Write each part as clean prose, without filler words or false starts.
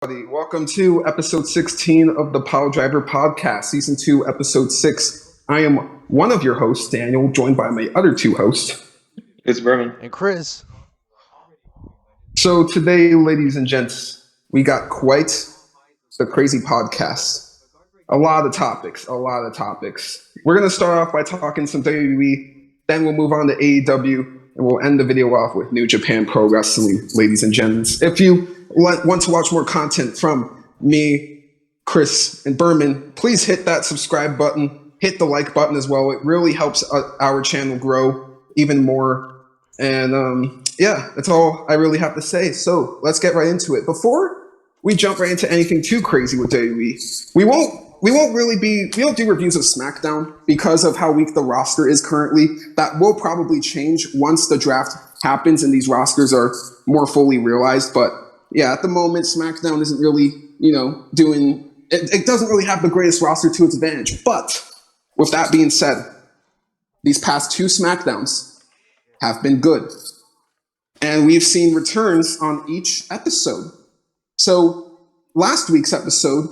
Welcome to episode 16 of the Piledriver podcast, season 2, episode 6. I am one of your hosts, Daniel, joined by my other two hosts. It's Berman. And Chris. So today, ladies and gents, we got quite the crazy podcast. A lot of topics. We're going to start off by talking some WWE, then we'll move on to AEW, and we'll end the video off with New Japan Pro Wrestling, ladies and gents. If you want to watch more content from me, Chris, and Berman, please hit that subscribe button, hit the like button as well. It really helps our channel grow even more. And that's all I really have to say. So let's get right into it. Before we jump right into anything too crazy with WWE, we don't do reviews of SmackDown because of how weak the roster is currently. That will probably change once the draft happens and these rosters are more fully realized. But yeah, at the moment, SmackDown isn't really, doing it doesn't really have the greatest roster to its advantage. But with that being said, these past two SmackDowns have been good. And we've seen returns on each episode. So last week's episode,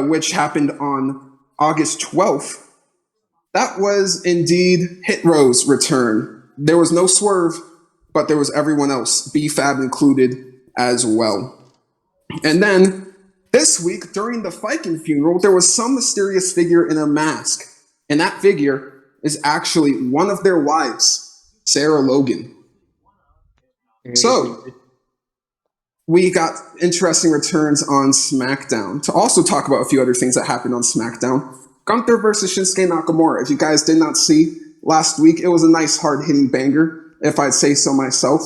which happened on August 12th, that was indeed Hit Row's return. There was no Swerve, but there was everyone else, B-Fab included as well. And then this week, during the Viking funeral, there was some mysterious figure in a mask. And that figure is actually one of their wives, Sarah Logan. So we got interesting returns on SmackDown. To also talk about a few other things that happened on SmackDown, Gunther versus Shinsuke Nakamura. If you guys did not see last week, it was a nice hard-hitting banger, if I'd say so myself.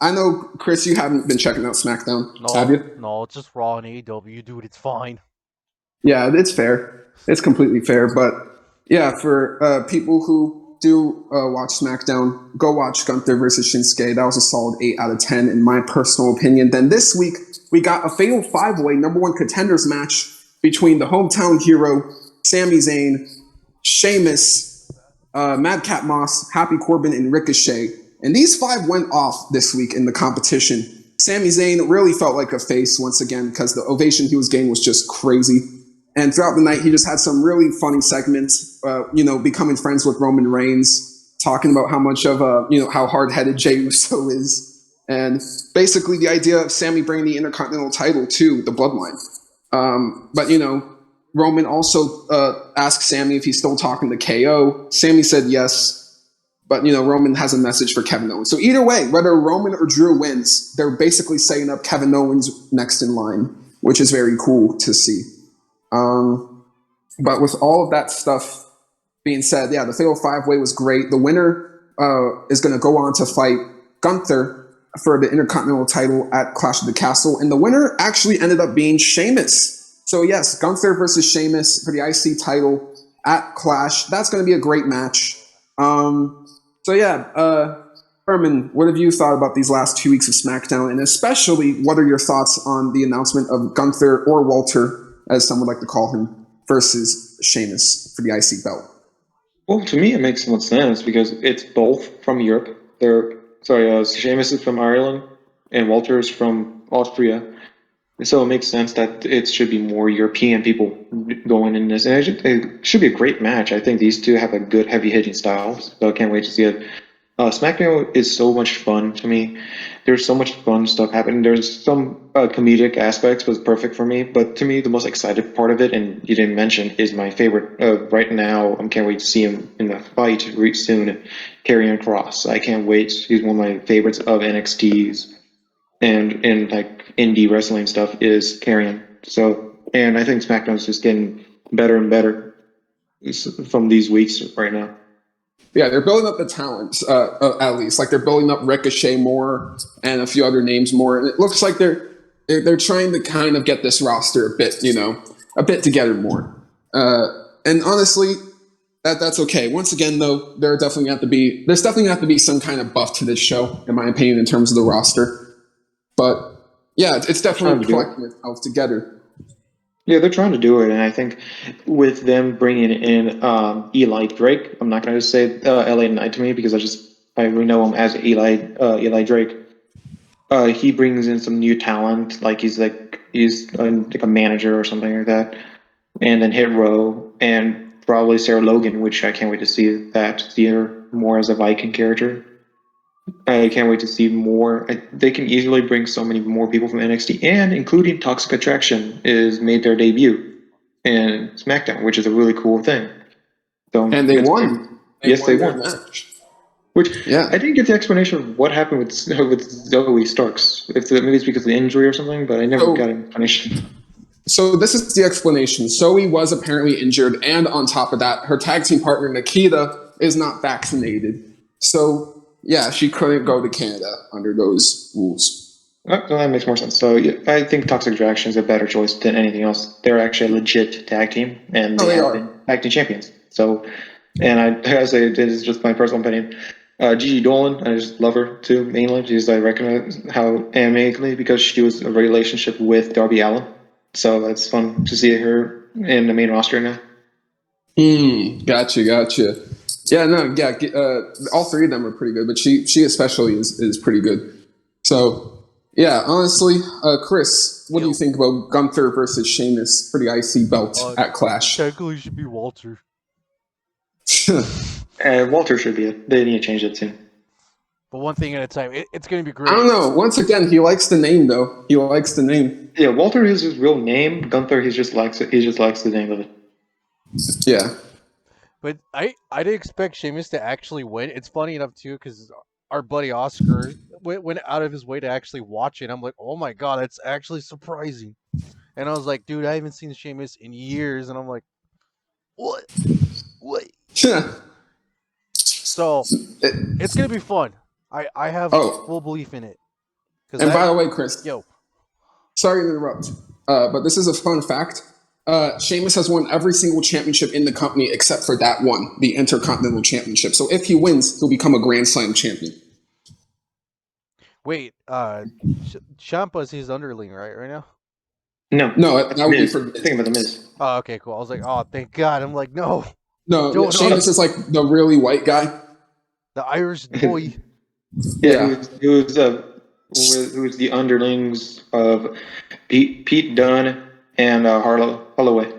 I know, Chris, you haven't been checking out SmackDown, have you? No, it's just Raw and AEW, dude. It's fine. Yeah, it's fair. It's completely fair. But yeah, for people who do watch SmackDown, go watch Gunther versus Shinsuke. That was a solid 8 out of 10 in my personal opinion. Then this week, we got a fatal 5-way number 1 contenders match between the hometown hero, Sami Zayn, Sheamus, Madcap Moss, Happy Corbin, and Ricochet. And these 5 went off this week in the competition. Sami Zayn really felt like a face once again because the ovation he was getting was just crazy. And throughout the night, he just had some really funny segments, becoming friends with Roman Reigns, talking about how much of how hard-headed Jey Uso is. And basically the idea of Sami bringing the Intercontinental title to the Bloodline. But Roman also asked Sami if he's still talking to KO. Sami said yes. But, Roman has a message for Kevin Owens. So either way, whether Roman or Drew wins, they're basically setting up Kevin Owens next in line, which is very cool to see. But with all of that stuff being said, yeah, the Fatal 5-Way was great. The winner is going to go on to fight Gunther for the Intercontinental title at Clash of the Castle. And the winner actually ended up being Sheamus. So yes, Gunther versus Sheamus for the IC title at Clash. That's going to be a great match. Herman, what have you thought about these last 2 weeks of SmackDown? And especially, what are your thoughts on the announcement of Gunther, or Walter, as some would like to call him, versus Sheamus for the IC belt? Well, to me, it makes so much sense because it's both from Europe. Sheamus is from Ireland and Walter is from Austria. So it makes sense that it should be more European people going in this. And it should be a great match. I think these two have a good heavy-hitting style, so I can't wait to see it. SmackDown is so much fun to me. There's so much fun stuff happening. There's some comedic aspects, was perfect for me. But to me, the most excited part of it, and you didn't mention, is my favorite right now. I can't wait to see him in the fight soon. Karrion Kross. I can't wait. He's one of my favorites of NXT's. And in like indie wrestling stuff is Karrion. So, and I think SmackDown's just getting better and better from these weeks right now. Yeah, they're building up the talent, at least. Like, they're building up Ricochet more and a few other names more. And it looks like they're trying to kind of get this roster a bit together more. And honestly, that's okay. Once again, though, there's definitely have to be some kind of buff to this show, in my opinion, in terms of the roster. But yeah, it's definitely collecting itself together. Yeah, they're trying to do it, and I think with them bringing in Eli Drake, I'm not going to say LA Knight to me because I really know him as Eli Drake. he brings in some new talent, like he's like a manager or something like that, and then Hit Row and probably Sarah Logan, which I can't wait to see her more as a Viking character. I can't wait to see more. They can easily bring so many more people from NXT, and including Toxic Attraction is made their debut in SmackDown, which is a really cool thing. So And they won. They won their won. match. Which I didn't get the explanation of what happened with Zoe Starks. If maybe it's because of the injury or something, but I never got an explanation. So this is the explanation. Zoe was apparently injured, and on top of that, her tag team partner Nikita is not vaccinated. So yeah, she couldn't go to Canada under those rules. Well, that makes more sense. So yeah, I think Toxic Attraction is a better choice than anything else. They're actually a legit tag team, and they have been tag team champions. So, and I gotta say, this is just my personal opinion. Gigi Dolan, I just love her too, mainly because I recognize how animatedly because she was in a relationship with Darby Allin. So it's fun to see her in the main roster now. Gotcha. Yeah, no, yeah. All three of them are pretty good, but she especially is pretty good. So yeah, honestly, Chris, what do you think about Gunther versus Sheamus for the IC belt at Clash? Technically, should be Walter. Walter should be it. They need to change it soon. But one thing at a time. It's going to be great. I don't know. Once again, he likes the name, though. He likes the name. Yeah, Walter is his real name. Gunther, he just likes it. He just likes the name of it. Yeah. But I didn't expect Sheamus to actually win. It's funny enough, too, because our buddy Oscar went out of his way to actually watch it. I'm like, oh my god, that's actually surprising. And I was like, dude, I haven't seen Sheamus in years. And I'm like, what? So, it's going to be fun. I have full belief in it. And by the way, Chris, sorry to interrupt, but this is a fun fact. Sheamus has won every single championship in the company except for that one, the Intercontinental Championship. So if he wins, he'll become a Grand Slam champion. Wait, Ciampa's his underling, right now? No, that would be for think about the Miz. Oh, okay, cool. I was like, oh, thank God. I'm like, no. No, Sheamus is like the really white guy. The Irish boy. Yeah. He was the underlings of Pete Dunne and Holloway.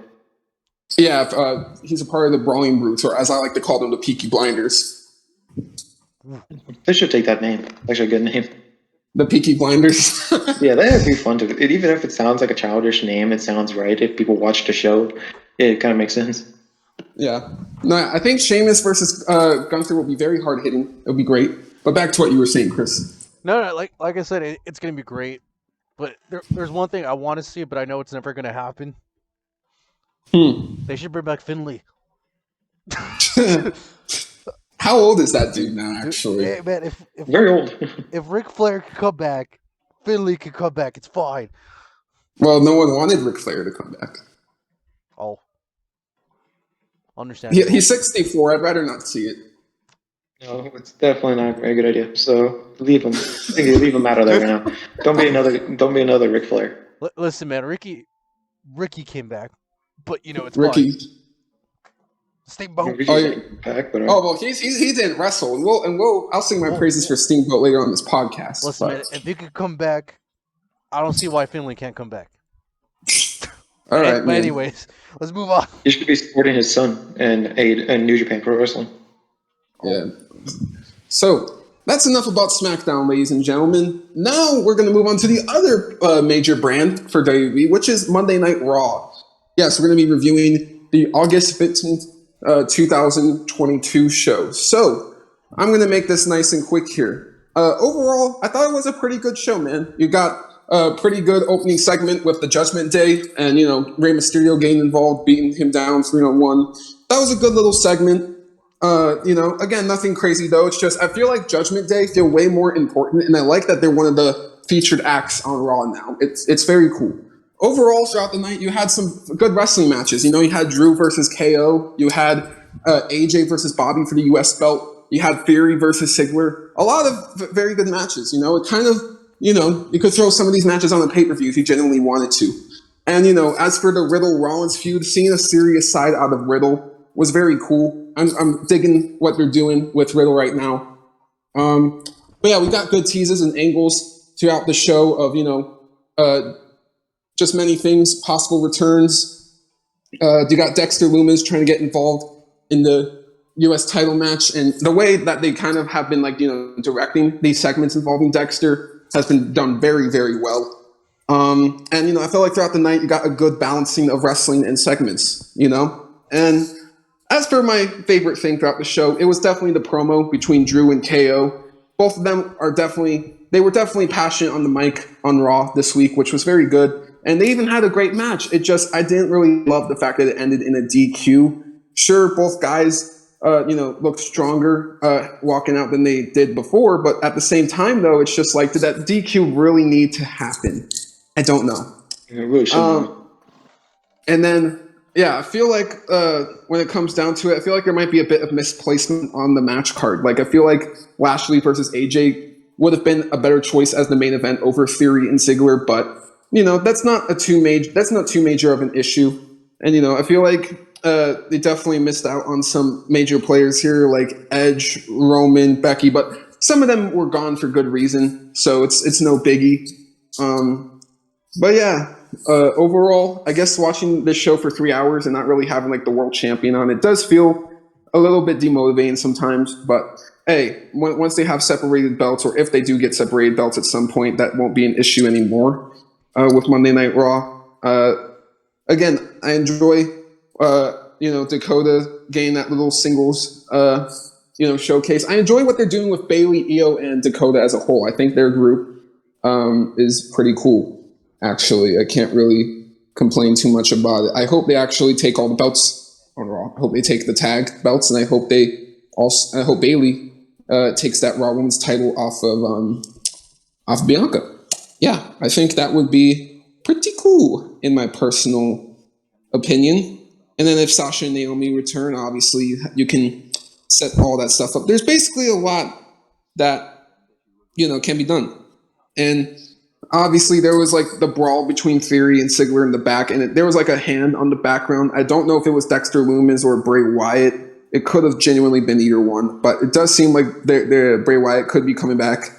Yeah, he's a part of the Brawling Brutes, or as I like to call them, the Peaky Blinders. They should take that name. That's actually a good name. The Peaky Blinders. Yeah, that would be fun to. Even if it sounds like a childish name, it sounds right. If people watch the show, it kind of makes sense. Yeah. No, I think Sheamus versus Gunther will be very hard hitting. It'll be great. But back to what you were saying, Chris. No, like I said, it's going to be great. But there's one thing I want to see, but I know it's never going to happen. They should bring back Finley. How old is that dude now, actually? Hey, man, if very old. If Ric Flair could come back, Finley could come back. It's fine. Well, no one wanted Ric Flair to come back. Oh. Understand. He's 64. I'd rather not see it. No, it's definitely not a very good idea. So leave him. I think you leave him out of there right now. Don't be another Ric Flair. Listen, man, Ricky came back, but it's Ricky. fine. Steamboat. Well, he didn't wrestle, and I'll sing my praises for Steamboat later on this podcast. Listen, man, if he could come back, I don't see why Finley can't come back. All right, but anyways, let's move on. He should be supporting his son in New Japan Pro Wrestling. Yeah. So that's enough about SmackDown, ladies and gentlemen. Now we're going to move on to the other major brand for WWE, which is Monday Night Raw. Yes, we're going to be reviewing the August 15th, 2022 show. So I'm going to make this nice and quick here. Overall, I thought it was a pretty good show, man. You got a pretty good opening segment with the Judgment Day and, Rey Mysterio getting involved, beating him down 3-on-1. That was a good little segment. Again, nothing crazy though. It's just, I feel like Judgment Day feel way more important, and I like that they're one of the featured acts on Raw now. It's very cool. Overall, throughout the night, you had some good wrestling matches. You had Drew versus KO. You had AJ versus Bobby for the U.S. belt. You had Theory versus Ziggler. A lot of very good matches. It kind of, you could throw some of these matches on the pay-per-view if you genuinely wanted to. And, as for the Riddle-Rollins feud, seeing a serious side out of Riddle was very cool. I'm digging what they're doing with Riddle right now. But yeah, we got good teases and angles throughout the show of, just many things, possible returns. You got Dexter Lumis trying to get involved in the U.S. title match, and the way that they kind of have been directing these segments involving Dexter has been done very, very well. And I feel like throughout the night you got a good balancing of wrestling and segments, And as for my favorite thing throughout the show, it was definitely the promo between Drew and KO. Both of them were definitely passionate on the mic on Raw this week, which was very good. And they even had a great match. I didn't really love the fact that it ended in a DQ. Sure, both guys, looked stronger walking out than they did before. But at the same time, though, it's just like, did that DQ really need to happen? I don't know. It really shouldn't. And then, I feel like when it comes down to it, I feel like there might be a bit of misplacement on the match card. Like, I feel like Lashley versus AJ would have been a better choice as the main event over Theory and Ziggler, but that's not too major of an issue. And I feel like they definitely missed out on some major players here, like Edge, Roman, Becky, but some of them were gone for good reason, so it's no biggie. But yeah, overall, I guess watching this show for 3 hours and not really having the world champion on it does feel a little bit demotivating sometimes. But hey, once they have separated belts, or if they do get separated belts at some point, that won't be an issue anymore with Monday Night Raw. Again, I enjoy Dakota getting that little singles showcase. I enjoy what they're doing with Bayley, Io, and Dakota as a whole. I think their group is pretty cool. Actually, I can't really complain too much about it. I hope they actually take all the belts on Raw. I hope they take the tag belts, and I hope Bayley takes that Raw Women's title off Bianca. Yeah, I think that would be pretty cool in my personal opinion. And then if Sasha and Naomi return, obviously you can set all that stuff up. There's basically a lot that can be done, and obviously, there was the brawl between Theory and Ziggler in the back, and there was a hand on the background. I don't know if it was Dexter Lumis or Bray Wyatt. It could have genuinely been either one, but it does seem like Bray Wyatt could be coming back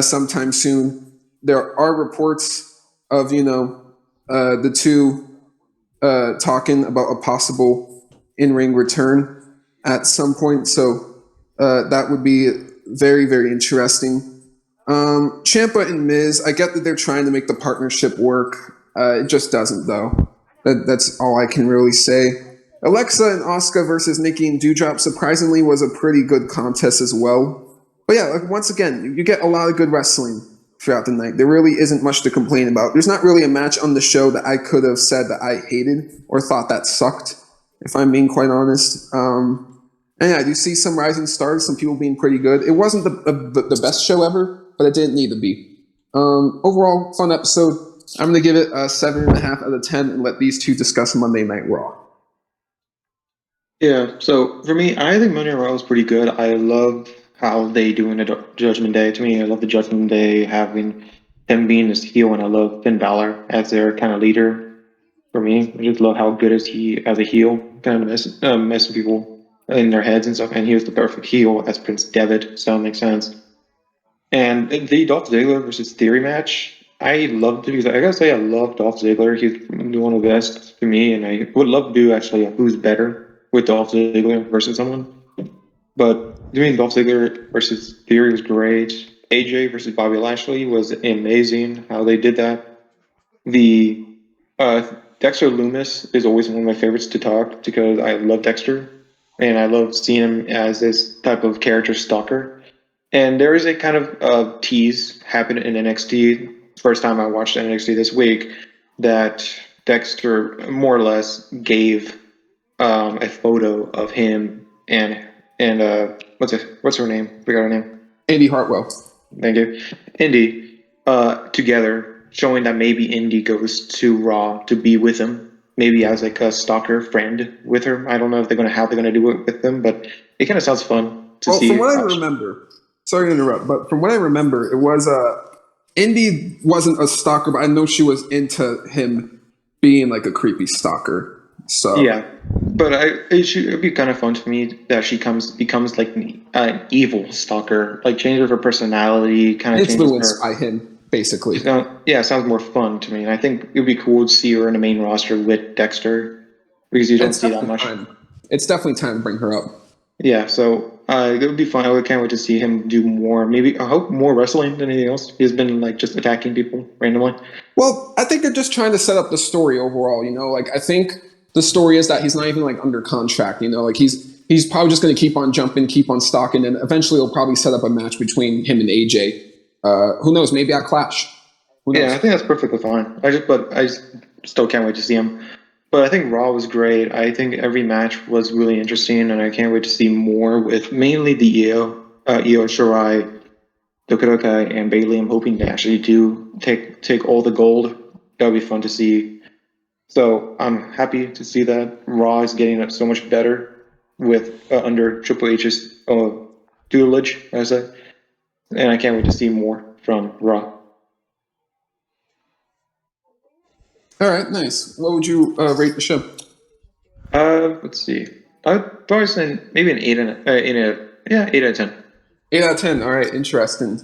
sometime soon. There are reports of the two talking about a possible in-ring return at some point, so that would be very, very interesting. Ciampa and Miz, I get that they're trying to make the partnership work. It just doesn't, though. That's all I can really say. Alexa and Asuka versus Nikki and Doudrop surprisingly was a pretty good contest as well. But yeah, once again, you get a lot of good wrestling throughout the night. There really isn't much to complain about. There's not really a match on the show that I could have said that I hated or thought that sucked, if I'm being quite honest. And yeah, I do see some rising stars, some people being pretty good. It wasn't the best show ever, but it didn't need to be. Overall, fun episode. I'm going to give it a 7.5 out of 10 and let these two discuss Monday Night Raw. Yeah, so for me, I think Monday Night Raw was pretty good. I love how they do in a Judgment Day. To me, I love the Judgment Day having him being this heel, and I love Finn Balor as their kind of leader. For me, I just love how good is he as a heel, kind of messing people in their heads and stuff. And he was the perfect heel as Prince Devitt, so that makes sense. And the Dolph Ziggler versus Theory match, I loved it because I gotta say I love Dolph Ziggler. He's one of the best to me, and I would love to do actually a who's better with Dolph Ziggler versus someone. But doing Dolph Ziggler versus Theory was great. AJ versus Bobby Lashley was amazing how they did that. The Dexter Lumis is always one of my favorites to talk because I love Dexter and I love seeing him as this type of character stalker. And there is a kind of tease happened in NXT. First time I watched NXT this week, that Dexter more or less gave a photo of him and what's her name? Forgot her name. Andy Hartwell. Thank you. Indy together, showing that maybe Indy goes to Raw to be with him, maybe as a stalker friend with her. I don't know if how they're gonna do it with them, but it kind of sounds fun to see. From what I remember, sorry to interrupt, but from what I remember, it was Indy wasn't a stalker, but I know she was into him being a creepy stalker. So yeah, but it'd be kind of fun to me that she becomes an evil stalker, changes her personality, kind of influenced by him, basically. Sounds more fun to me. And I think it would be cool to see her in the main roster with Dexter because you don't see that much. It's definitely time to bring her up. Yeah, so it would be fun. I can't wait to see him do more. Maybe I hope more wrestling than anything else. He's been like just attacking people randomly. Well, I think they're just trying to set up the story overall. Like I think the story is that he's not even like under contract. Like he's probably just going to keep on jumping, keep on stalking, and eventually he'll probably set up a match between him and AJ. Who knows? Maybe at Clash. Who knows? Yeah, I think that's perfectly fine. I still can't wait to see him. But I think Raw was great. I think every match was really interesting, and I can't wait to see more with mainly the Io Shirai, Doka and Bailey. I'm hoping they actually do take all the gold. That would be fun to see. So I'm happy to see that Raw is getting so much better with under Triple H's tutelage, I say. And I can't wait to see more from Raw. All right, nice. What would you rate the show? Let's see. I'd probably say maybe an 8 out of 10. 8 out of 10. All right, interesting.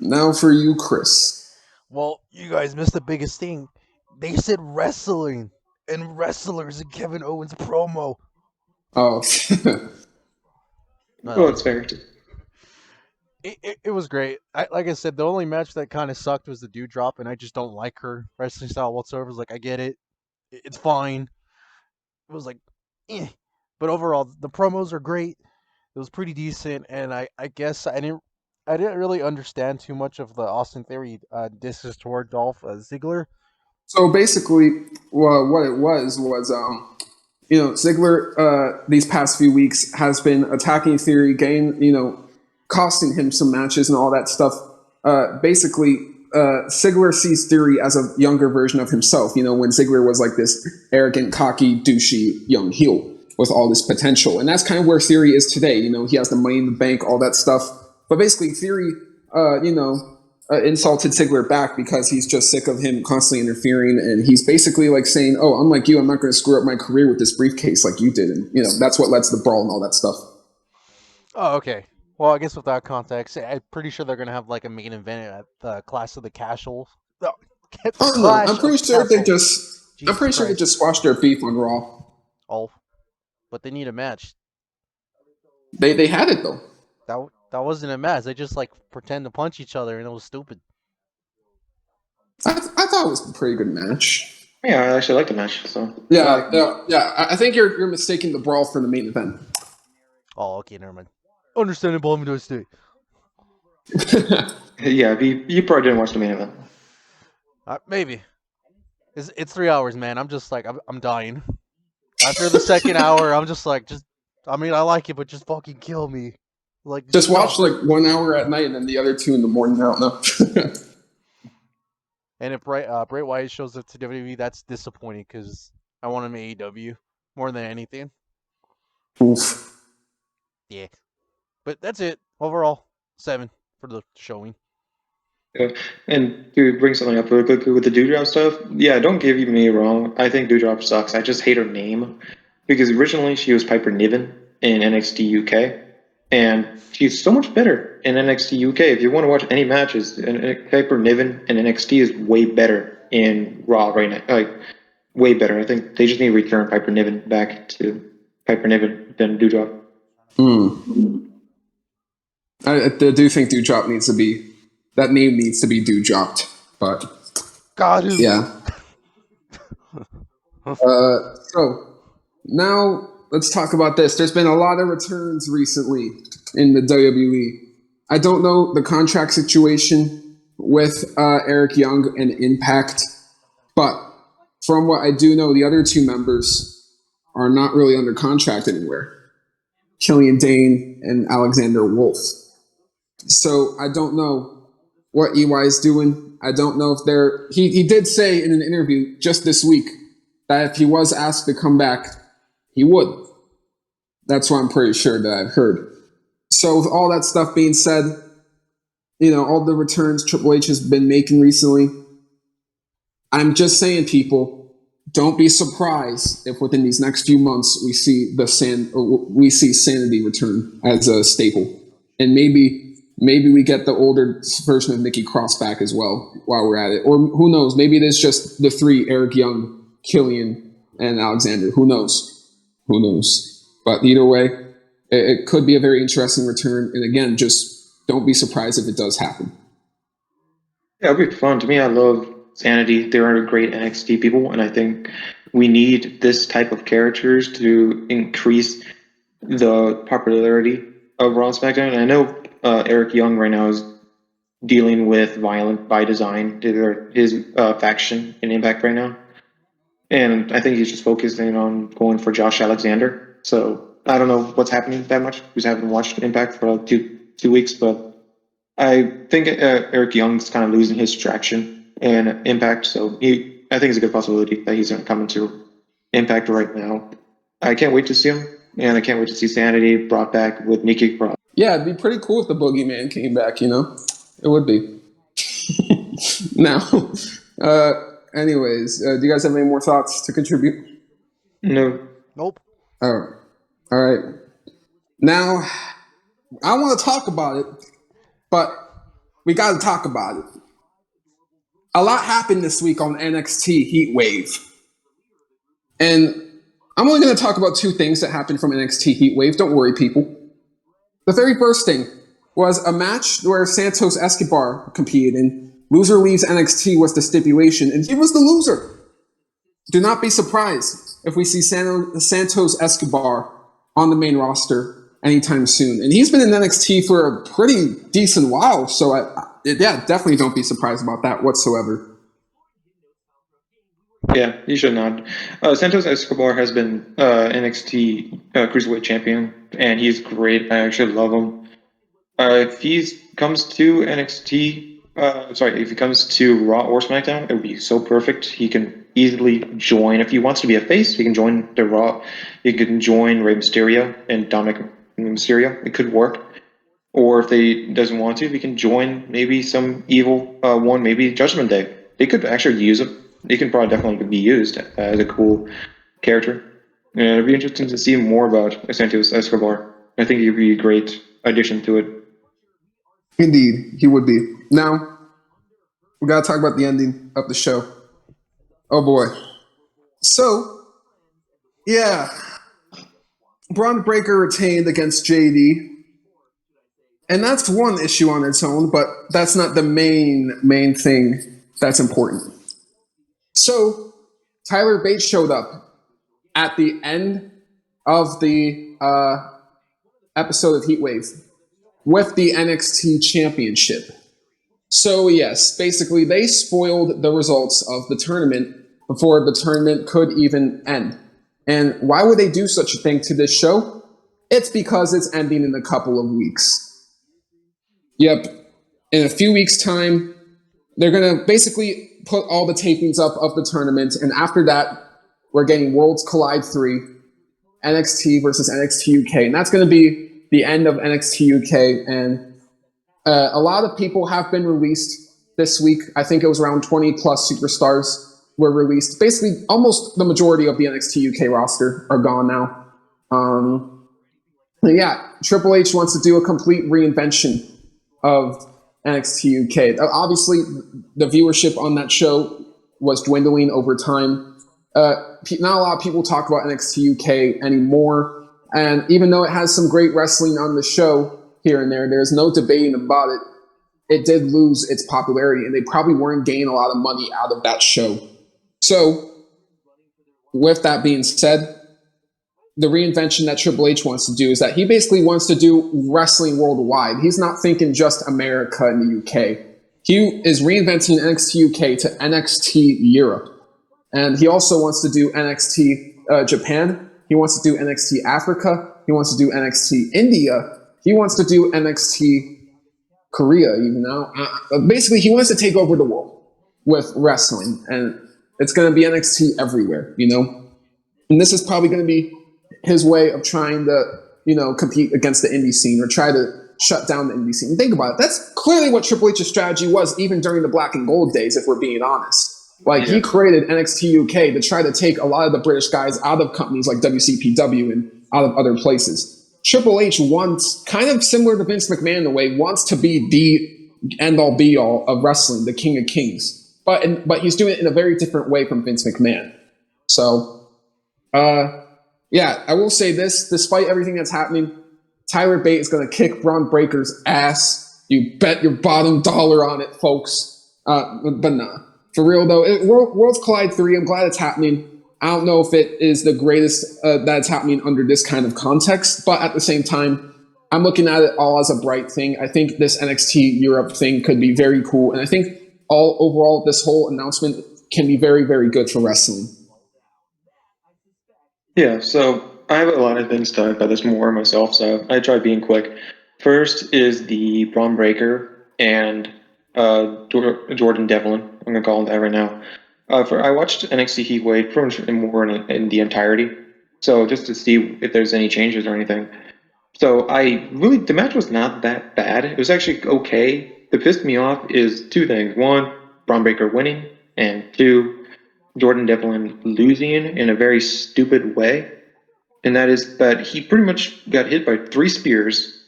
Now for you, Chris. Well, you guys missed the biggest thing. They said wrestling and wrestlers in Kevin Owens promo. Oh. Well, it's fair. It was great. Like I said, the only match that kind of sucked was the Dewdrop, and I just don't like her wrestling style whatsoever. It's like, I get it. It's fine. It was like, eh. But overall, the promos are great. It was pretty decent, and I guess I didn't really understand too much of the Austin Theory disses toward Dolph Ziggler. So basically, what it was Ziggler these past few weeks has been attacking Theory, costing him some matches and all that stuff. Basically, Ziggler sees Theory as a younger version of himself. When Ziggler was like this arrogant, cocky, douchey young heel with all this potential, and that's kind of where Theory is today. He has the money in the bank, all that stuff. But basically, Theory, insulted Ziggler back because he's just sick of him constantly interfering, and he's basically like saying, "Oh, unlike you, I'm not going to screw up my career with this briefcase like you did," and that's what led to the brawl and all that stuff. Oh, okay. Well, I guess with that context, I'm pretty sure they're gonna have like a main event at the Clash of the Cashel. No, I'm pretty sure they just. Jesus I'm pretty sure they Christ. just squashed their beef on Raw. Oh, but they need a match. They had it though. That wasn't a match. They just like pretend to punch each other, and it was stupid. I thought it was a pretty good match. Yeah, I actually like the match. So yeah. I think you're mistaking the brawl for the main event. Oh, okay, never mind. Understandable. I'm going to stay. Yeah, you probably didn't watch the main event. Maybe. It's 3 hours, man. I'm just like I'm dying. After the second hour, I'm just like I like it, but just fucking kill me. Like just watch like 1 hour at night and then the other 2 in the morning. I don't know. And if Bray Wyatt shows up to WWE, that's disappointing because I want him AEW more than anything. Oof. Yeah, but that's it overall. 7 for the showing. Yeah. And to bring something up really quickly with the Dewdrop stuff, yeah, don't get me wrong. I think Dewdrop sucks. I just hate her name because originally she was Piper Niven in NXT UK, and she's so much better in NXT UK. If you want to watch any matches, Piper Niven in NXT is way better in Raw right now. Like, way better. I think they just need to return Piper Niven back to Piper Niven than Dewdrop. I do think Dewdrop needs to be. That name needs to be Dewdropped, but God, yeah. So now let's talk about this. There's been a lot of returns recently in the WWE. I don't know the contract situation with Eric Young and Impact, but from what I do know, the other 2 members are not really under contract anywhere. Killian Dane and Alexander Wolf. So I don't know what EY is doing. I don't know if they're. He did say in an interview just this week that if he was asked to come back, he would. That's what I'm pretty sure that I've heard. So with all that stuff being said, all the returns Triple H has been making recently, I'm just saying, people, don't be surprised if within these next few months we see Sanity return as a staple, and maybe maybe we get the older version of Nikki Cross back as well while we're at it. Or who knows? Maybe it is just the three: Eric Young, Killian, and Alexander. Who knows? Who knows? But either way, it could be a very interesting return. And again, just don't be surprised if it does happen. Yeah, it'll be fun. To me, I love Sanity. They are great NXT people, and I think we need this type of characters to increase the popularity of Raw and SmackDown. And I know Eric Young right now is dealing with Violent by Design, his faction in Impact right now. And I think he's just focusing on going for Josh Alexander. So I don't know what's happening that much because I haven't watched Impact for like two weeks, but I think Eric Young's kind of losing his traction and Impact. So I think it's a good possibility that he's going to come into Impact right now. I can't wait to see him, and I can't wait to see Sanity brought back with Nikki Cross. Yeah, it'd be pretty cool if the Boogeyman came back, you know? It would be. Now, anyways, do you guys have any more thoughts to contribute? No. Nope. All right. Now, I want to talk about it, but we got to talk about it. A lot happened this week on NXT Heat Wave. And I'm only going to talk about two things that happened from NXT Heat Wave. Don't worry, people. The very first thing was a match where Santos Escobar competed in. Loser leaves NXT was the stipulation, and he was the loser. Do not be surprised if we see Santos Escobar on the main roster anytime soon. And he's been in NXT for a pretty decent while, so definitely don't be surprised about that whatsoever. Yeah, you should not. Santos Escobar has been NXT Cruiserweight Champion, and he's great. I actually love him. If he comes to NXT, if he comes to Raw or SmackDown, it would be so perfect. He can easily join. If he wants to be a face, he can join the Raw. He can join Rey Mysterio and Dominic Mysterio. It could work. Or if he doesn't want to, he can join maybe some evil one, maybe Judgment Day. They could actually use him. He can probably definitely be used as a cool character. And it'd be interesting to see more about Santos Escobar. I think he'd be a great addition to it. Indeed, he would be. Now, we got to talk about the ending of the show. Oh boy. So, yeah. Braun Breaker retained against JD. And that's one issue on its own, but that's not the main thing that's important. So, Tyler Bates showed up at the end of the episode of Heatwave with the NXT Championship. So, yes, basically they spoiled the results of the tournament before the tournament could even end. And why would they do such a thing to this show? It's because it's ending in a couple of weeks. Yep, in a few weeks' time, they're going to basically put all the tapings up of the tournament, and after that, we're getting Worlds Collide 3, NXT versus NXT UK, and that's going to be the end of NXT UK, and a lot of people have been released this week. I think it was around 20 plus superstars were released. Basically, almost the majority of the NXT UK roster are gone now. Yeah, Triple H wants to do a complete reinvention of NXT UK. Obviously, the viewership on that show was dwindling over time. Not a lot of people talk about NXT UK anymore. And even though it has some great wrestling on the show here and there, there's no debating about it. It did lose its popularity, and they probably weren't gaining a lot of money out of that show. So, with that being said, the reinvention that Triple H wants to do is that he basically wants to do wrestling worldwide. He's not thinking just America and the UK. He is reinventing NXT UK to NXT Europe. And he also wants to do NXT Japan. He wants to do NXT Africa. He wants to do NXT India. He wants to do NXT Korea, even now. Basically, he wants to take over the world with wrestling. And it's going to be NXT everywhere, you know? And this is probably going to be his way of trying to, compete against the indie scene or try to shut down the indie scene. Think about it. That's clearly what Triple H's strategy was, even during the Black and Gold days, if we're being honest. He created NXT UK to try to take a lot of the British guys out of companies like WCPW and out of other places. Triple H wants, kind of similar to Vince McMahon in a way, wants to be the end all be all of wrestling, the King of Kings. But he's doing it in a very different way from Vince McMahon. So, yeah, I will say this: despite everything that's happening, Tyler Bate is going to kick Braun Breaker's ass. You bet your bottom dollar on it, folks. But nah, for real though, Worlds Collide 3. I'm glad it's happening. I don't know if it is the greatest that's happening under this kind of context, but at the same time, I'm looking at it all as a bright thing. I think this NXT Europe thing could be very cool, and I think overall, this whole announcement can be very, very good for wrestling. Yeah, so I have a lot of things to talk about this more myself, so I try being quick. First is the Braun Breaker and Jordan Devlin. I'm gonna call him that right now. I watched NXT Heatwave pretty much more in the entirety, so just to see if there's any changes or anything. So the match was not that bad. It was actually okay. What pissed me off is two things. One, Braun Breaker winning, and two, Jordan Devlin losing in a very stupid way. And that is that he pretty much got hit by 3 spears,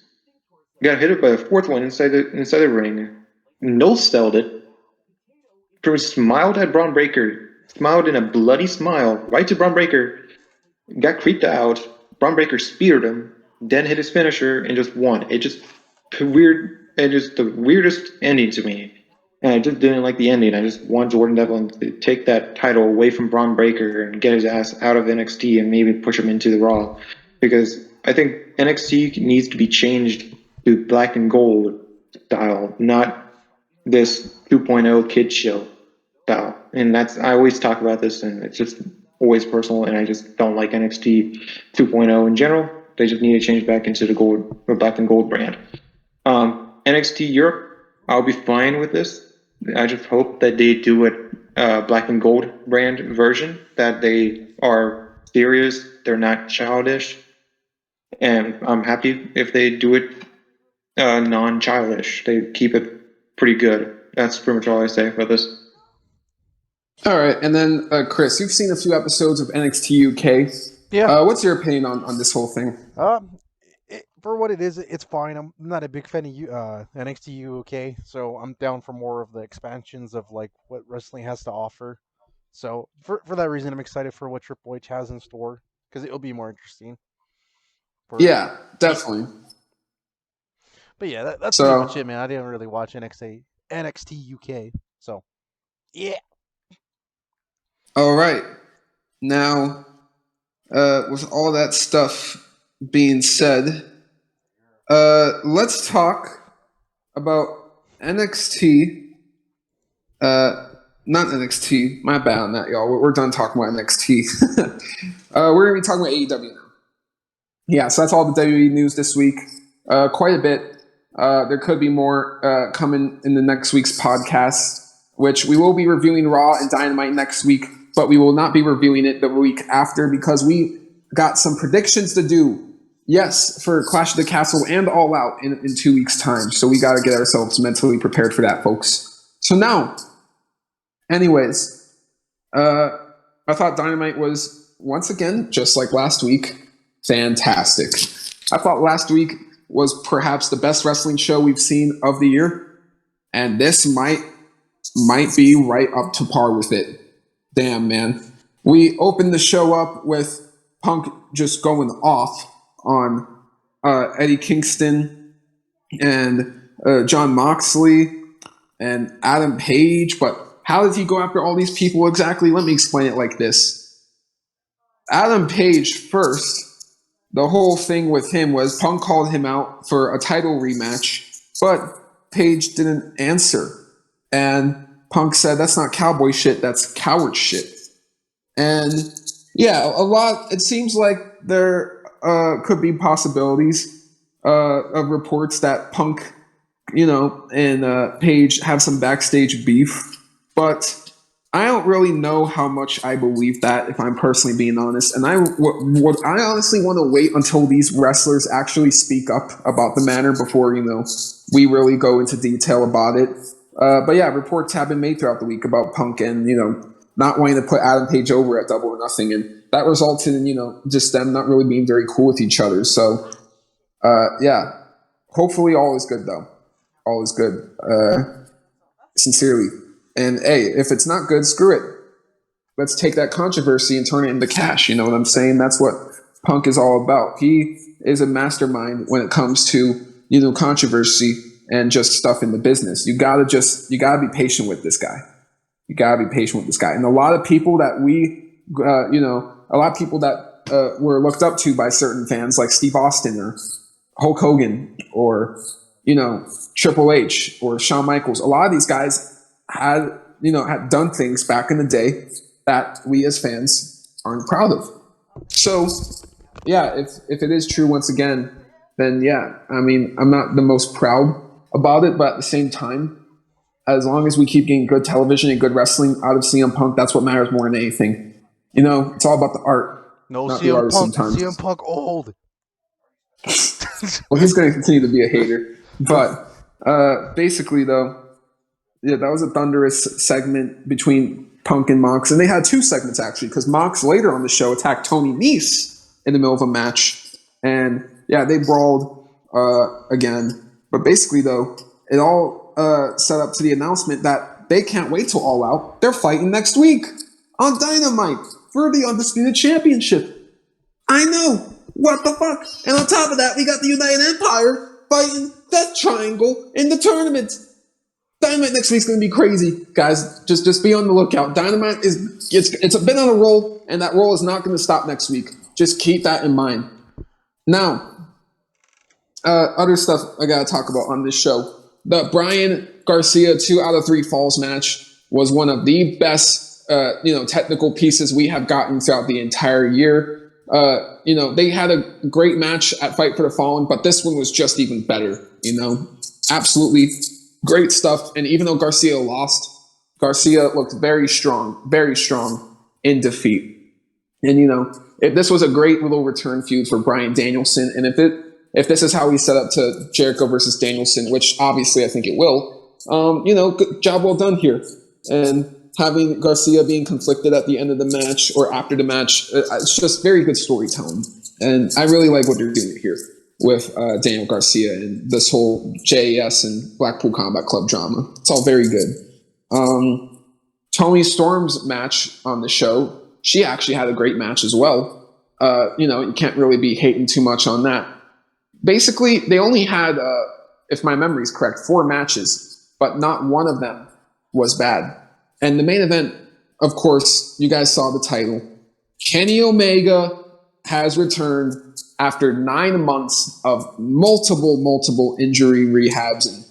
got hit by a fourth one inside the ring, no-selled it, pretty much smiled at Braun Breaker, smiled in a bloody smile right to Braun Breaker, got creeped out. Braun Breaker speared him, then hit his finisher and just won. It just the weirdest ending to me. And I just didn't like the ending. I just want Jordan Devlin to take that title away from Braun Breaker and get his ass out of NXT and maybe push him into the Raw. Because I think NXT needs to be changed to black and gold style, not this 2.0 kid show style. And I always talk about this, and it's just always personal, and I just don't like NXT 2.0 in general. They just need to change back into the gold or black and gold brand. NXT Europe, I'll be fine with this. I just hope that they do it black and gold brand version, that they are serious, they're not childish, and I'm happy if they do it non-childish. They keep it pretty good. That's pretty much all I say about this. All right, and then Chris, you've seen a few episodes of NXT UK. Yeah. What's your opinion on this whole thing? For what it is, it's fine. I'm not a big fan of NXT UK, so I'm down for more of the expansions of like what wrestling has to offer. So for that reason, I'm excited for what Triple H has in store because it'll be more interesting. Yeah, definitely. But yeah, that's pretty much it, man. I didn't really watch NXT UK, so yeah. All right, now with all that stuff being said, let's talk about NXT. Not NXT. My bad on that, y'all. We're done talking about NXT. We're gonna be talking about AEW now. Yeah, so that's all the WWE news this week. Quite a bit. There could be more coming in the next week's podcast, which we will be reviewing Raw and Dynamite next week, but we will not be reviewing it the week after because we got some predictions to do. Yes, for Clash of the Castle and All Out in 2 weeks' time. So we got to get ourselves mentally prepared for that, folks. So now, anyways, I thought Dynamite was, once again, just like last week, fantastic. I thought last week was perhaps the best wrestling show we've seen of the year, and this might be right up to par with it. Damn, man. We opened the show up with Punk just going off on Eddie Kingston and John Moxley and Adam Page, but how did he go after all these people exactly? Let me explain it like this. Adam Page first, the whole thing with him was Punk called him out for a title rematch, but Page didn't answer. And Punk said, that's not cowboy shit, that's coward shit. And yeah, it seems like there could be possibilities of reports that Punk, and Page have some backstage beef, but I don't really know how much I believe that, if I'm personally being honest. And I honestly want to wait until these wrestlers actually speak up about the matter before, we really go into detail about it. But yeah, reports have been made throughout the week about Punk and, not wanting to put Adam Page over at Double or Nothing. And that resulted in, just them not really being very cool with each other. So Yeah, hopefully all is good though. All is good. Sincerely. And hey, if it's not good, screw it. Let's take that controversy and turn it into cash. You know what I'm saying? That's what Punk is all about. He is a mastermind when it comes to, controversy and just stuff in the business. You gotta be patient with this guy. You gotta be patient with this guy. And a lot of people that were looked up to by certain fans like Steve Austin or Hulk Hogan or, Triple H or Shawn Michaels. A lot of these guys had done things back in the day that we as fans aren't proud of. So, yeah, if it is true once again, then yeah, I mean, I'm not the most proud about it, but at the same time, as long as we keep getting good television and good wrestling out of CM Punk, that's what matters more than anything. It's all about the art, No, not the CM artist Punk. sometimes. CM Punk old. Well, he's going to continue to be a hater. But basically, though, yeah, that was a thunderous segment between Punk and Mox. And they had two segments, actually, because Mox later on the show attacked Tony Nese in the middle of a match. And, yeah, they brawled again. But basically, though, it all set up to the announcement that they can't wait till All Out. They're fighting next week on Dynamite for the Undisputed Championship. I know. What the fuck? And on top of that, we got the United Empire fighting Death Triangle in the tournament. Dynamite next week's going to be crazy, guys. Just be on the lookout. Dynamite it's been on a roll, and that roll is not going to stop next week. Just keep that in mind. Now, other stuff I got to talk about on this show. The Brian Garcia 2 out of 3 falls match was one of the best, technical pieces we have gotten throughout the entire year. They had a great match at Fight for the Fallen, but this one was just even better. Absolutely great stuff. And even though Garcia lost, Garcia looked very strong in defeat. And if this was a great little return feud for Bryan Danielson, and if this is how he set up to Jericho versus Danielson, which obviously I think it will, good job well done here. And having Garcia being conflicted at the end of the match or after the match, it's just very good storytelling. And I really like what they're doing here with Daniel Garcia and this whole JAS and Blackpool Combat Club drama. It's all very good. Toni Storm's match on the show, she actually had a great match as well. You can't really be hating too much on that. Basically, they only had, if my memory is correct, 4 matches, but not one of them was bad. And the main event, of course, you guys saw the title. Kenny Omega has returned after 9 months of multiple injury rehabs and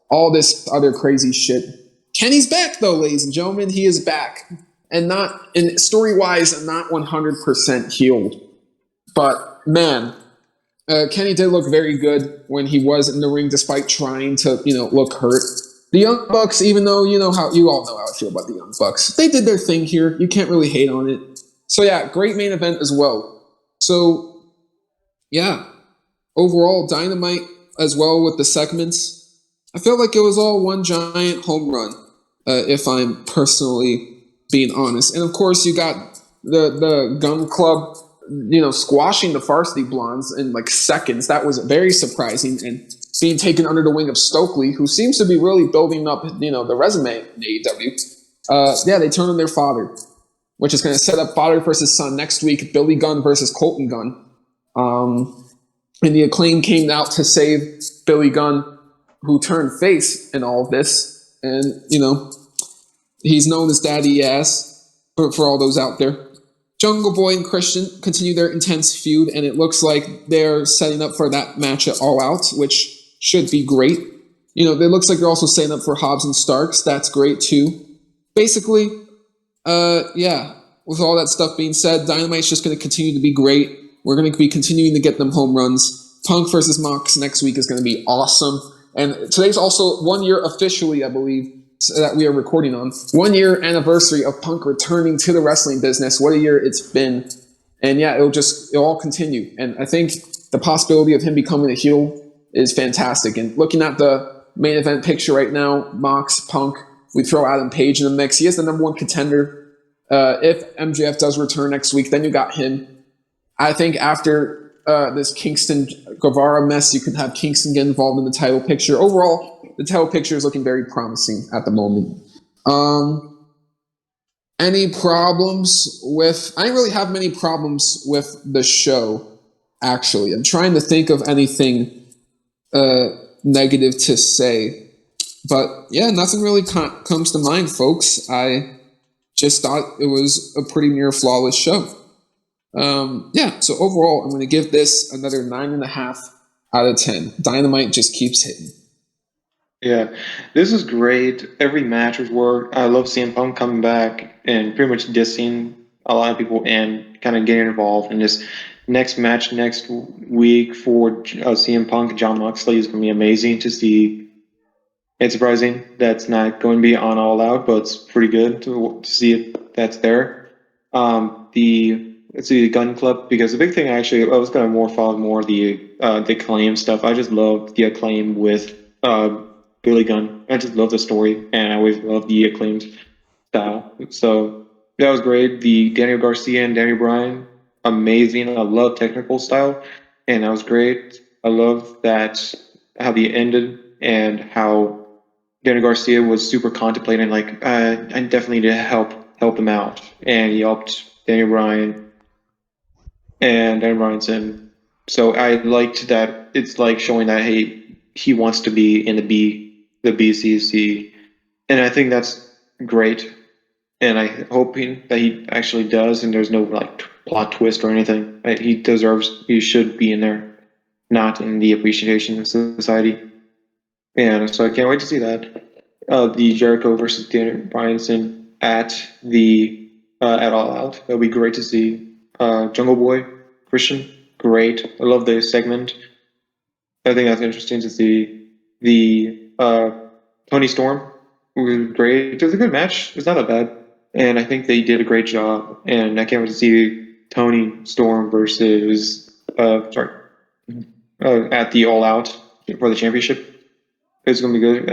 all this other crazy shit. Kenny's back, though, ladies and gentlemen. He is back. And story-wise, not 100% healed. But, man, Kenny did look very good when he was in the ring, despite trying to, look hurt. The Young Bucks, even though you all know how I feel about the Young Bucks, they did their thing here. You can't really hate on it. So yeah, great main event as well. So yeah, overall Dynamite as well with the segments. I felt like it was all one giant home run, if I'm personally being honest. And of course, you got the Gun Club, squashing the Varsity Blondes in like seconds. That was very surprising and being taken under the wing of Stokely, who seems to be really building up, the resume in AEW. They turned on their father, which is going to set up father versus son next week, Billy Gunn versus Colton Gunn. And the Acclaim came out to save Billy Gunn, who turned face in all of this. And, he's known as Daddy Ass for all those out there. Jungle Boy and Christian continue their intense feud, and it looks like they're setting up for that match at All Out, which should be great. It looks like they're also setting up for Hobbs and Starks. That's great, too. Basically, with all that stuff being said, Dynamite's just going to continue to be great. We're going to be continuing to get them home runs. Punk versus Mox next week is going to be awesome. And today's also 1 year officially, I believe, that we are recording on. 1 year anniversary of Punk returning to the wrestling business. What a year it's been. And yeah, it'll all continue. And I think the possibility of him becoming a heel is fantastic. And looking at the main event picture right now, Mox, Punk, we throw Adam Page in the mix. He is the number 1 contender. If MJF does return next week, then you got him. I think after this Kingston Guevara mess, you can have Kingston get involved in the title picture. Overall, the title picture is looking very promising at the moment. Any problems with? I didn't really have many problems with the show. Actually, I'm trying to think of anything negative to say, but yeah, nothing really comes to mind, folks. I just thought it was a pretty near flawless show. Yeah, so overall, I'm going to give this another 9.5 out of 10. Dynamite just keeps hitting. Yeah, this is great. Every match was worked. I love CM Punk coming back and pretty much dissing a lot of people and kind of getting involved in this next match next week for CM Punk and John Moxley is going to be amazing to see. It's surprising that's not going to be on All Out, but it's pretty good to see if that's there. The let's see the Gun Club, because the big thing actually I was going to more follow more the Acclaim stuff. I just love the Acclaim with Billy Gunn. I just love the story, and I always love the Acclaimed style. So that was great. The Daniel Garcia and Daniel Bryan, amazing. I love technical style, and that was great. I love that how they ended and how Daniel Garcia was super contemplating, like I definitely need to help him out, and he helped Daniel Bryan and Daniel Bryan's in. So I liked that. It's like showing that he wants to be in the BCC, and I think that's great. And I hoping that he actually does, and there's no like plot twist or anything. He should be in there, not in the Appreciation Society. And so I can't wait to see that. The Jericho versus Daniel Bryanson at All Out. That'll be great to see. Jungle Boy, Christian, great. I love the segment. I think that's interesting to see. The Tony Storm was great. It was a good match. It's not that bad, and I think they did a great job. And I can't wait to see Tony Storm versus at the All Out for the championship. It's gonna be good.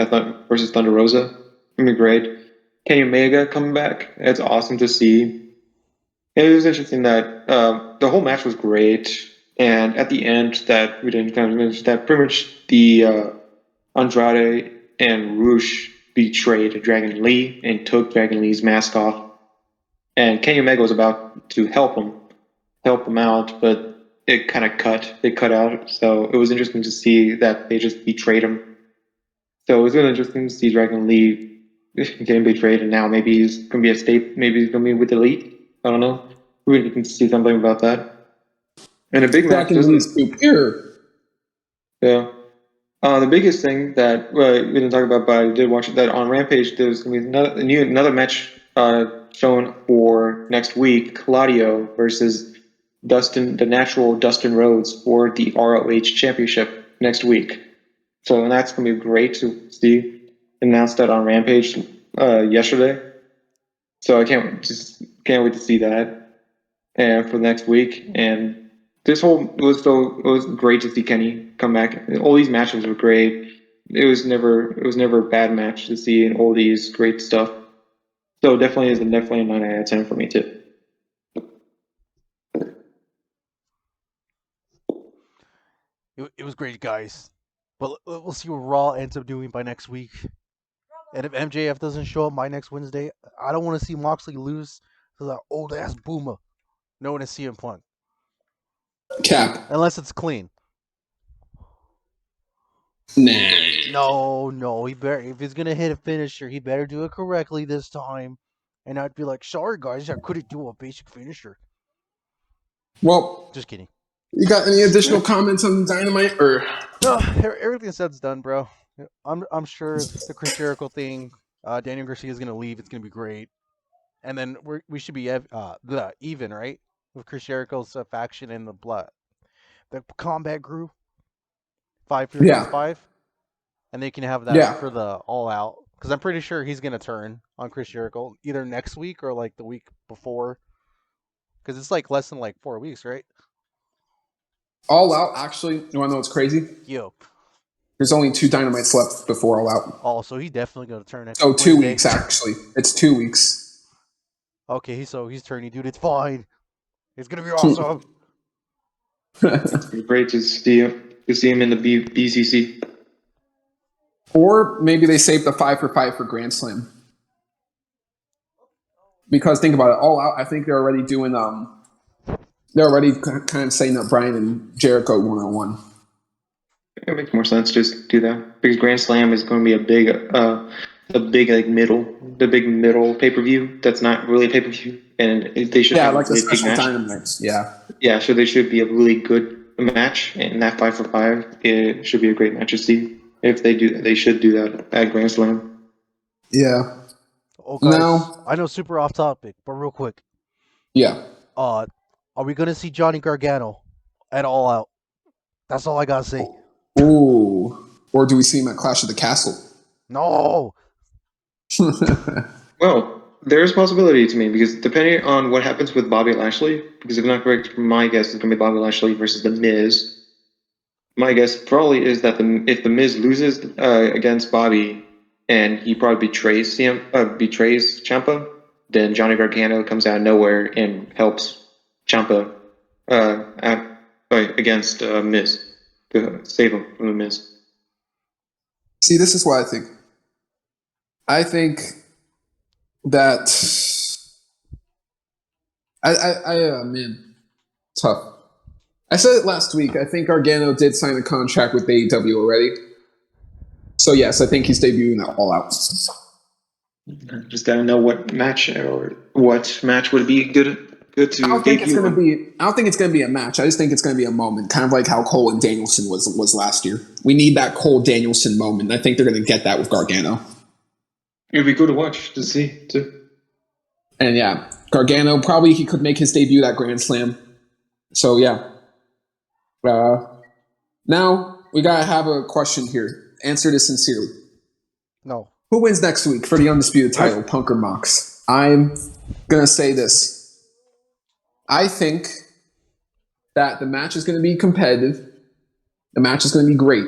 Versus Thunder Rosa. It's gonna be great. Kenny Omega coming back. It's awesome to see. It was interesting that the whole match was great, and at the end, that we didn't kind of mention that pretty much the Andrade and Roosh betrayed Dragon Lee and took Dragon Lee's mask off, and Kenny Omega was about to help him out, but it kind of cut out. So it was interesting to see that they just betrayed him. So it was really interesting to see Dragon Lee getting betrayed, and now maybe he's gonna be a state. Maybe he's gonna be with Elite. I don't know. We really can see something about that. And a big match Dragon Lee's doesn't. superior. Yeah. The biggest thing that we didn't talk about, but I did watch it, that on Rampage there's gonna be another match shown for next week. Claudio versus the natural Dustin Rhodes for the ROH Championship next week. So and that's gonna be great to see. Announced that on Rampage yesterday. So I can't wait to see that and for next week. And it was great to see Kenny come back. All these matches were great. It was never a bad match to see, and all these great stuff. So definitely a 9 out of 10 for me too. It was great, guys. But we'll see what Raw ends up doing by next week. And if MJF doesn't show up by next Wednesday, I don't want to see Moxley lose to that old ass boomer known as CM Punk. Cap. Unless it's clean. Nah. No. He better, if he's gonna hit a finisher, he better do it correctly this time. And I'd be like, sorry guys, I couldn't do a basic finisher. Well, just kidding. You got any additional comments on Dynamite or? No, everything said's done, bro. I'm sure the Chris Jericho thing, Daniel Garcia is gonna leave. It's gonna be great, and then we should be even, right, with Chris Jericho's faction and the combat group, 5 versus Yeah. 5, and they can have that Yeah. for the All Out, because I'm pretty sure he's gonna turn on Chris Jericho either next week or like the week before, because it's like less than like 4 weeks, right? All Out, actually, you want to know what's crazy? Yo. There's only 2 Dynamites left before All Out. Oh, so he definitely gonna turn next. Oh, 2 Wednesday. weeks actually. It's 2 weeks. Okay, he's turning, dude. It's fine. It's gonna be awesome. Great to see you. to see him in the BCC. Or maybe they save the 5 for 5 for Grand Slam. Because think about it, All Out, I think they're already doing they're already kind of setting up Brian and Jericho 1-on-1. It makes more sense just do that because Grand Slam is going to be a big like middle pay per view. That's not really a pay per view, and they should have like a really the big special match. dynamics. Yeah. Yeah, so they should be a really good match, and that 5 for 5 it should be a great match to see. If they do, they should do that at Grand Slam. Yeah. Oh, guys, Now, I know super off topic, but real quick, yeah. are we gonna see Johnny Gargano at All Out? That's all I gotta say. Ooh. Or do we see him at Clash of the Castle? No, Well, there's a possibility to me because depending on what happens with Bobby Lashley, because if I'm not correct, my guess is going to be Bobby Lashley versus The Miz. My guess probably is that if The Miz loses against Bobby and he probably betrays Ciampa, then Johnny Gargano comes out of nowhere and helps Ciampa against Miz to save him from The Miz. See, this is what I think. I think that man, tough. I said it last week. I think Gargano did sign a contract with AEW already. So yes, I think he's debuting at All Out. Just gotta know what match would be good to I don't think it's debut going to on. be. I don't think it's going to be a match. I just think it's going to be a moment, kind of like how Cole and Danielson was last year. We need that Cole Danielson moment. I think they're going to get that with Gargano. It'd be cool to watch to see too. And yeah, Gargano probably he could make his debut at Grand Slam. So yeah. Now we gotta have a question here. Answer this sincerely. no. Who wins next week for the undisputed title, Punk or Mox? I'm gonna say this. I think that the match is gonna be competitive. The match is gonna be great.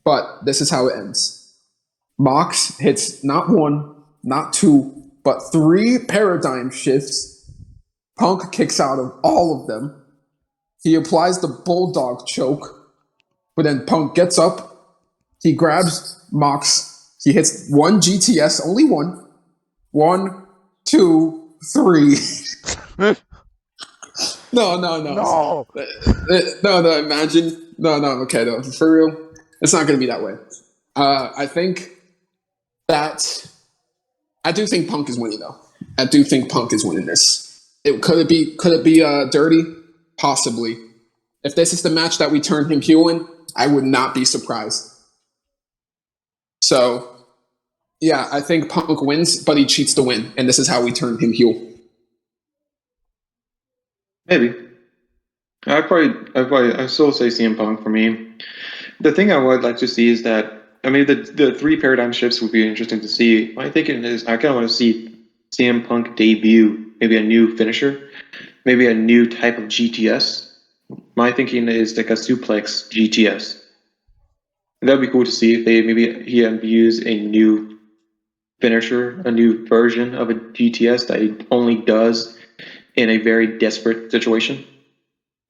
But this is how it ends. Mox hits not one, not two, but 3 paradigm shifts. Punk kicks out of all of them. He applies the bulldog choke, but then Punk gets up. He grabs Mox. He hits 1 GTS, only 1. 1, 2, 3. No. No. No, imagine. No, okay, no, for real. It's not going to be that way. I think that. I do think Punk is winning, though. I do think Punk is winning this. Could it be dirty? Possibly. If this is the match that we turn him heel in, I would not be surprised. So, yeah, I think Punk wins, but he cheats to win, and this is how we turn him heel. Maybe. I still say CM Punk for me. The thing I would like to see is that the 3 paradigm shifts would be interesting to see. My thinking is I kind of want to see CM Punk debut maybe a new finisher, maybe a new type of GTS. My thinking is like a suplex GTS. That'd be cool to see if he imbues a new finisher, a new version of a GTS that he only does in a very desperate situation.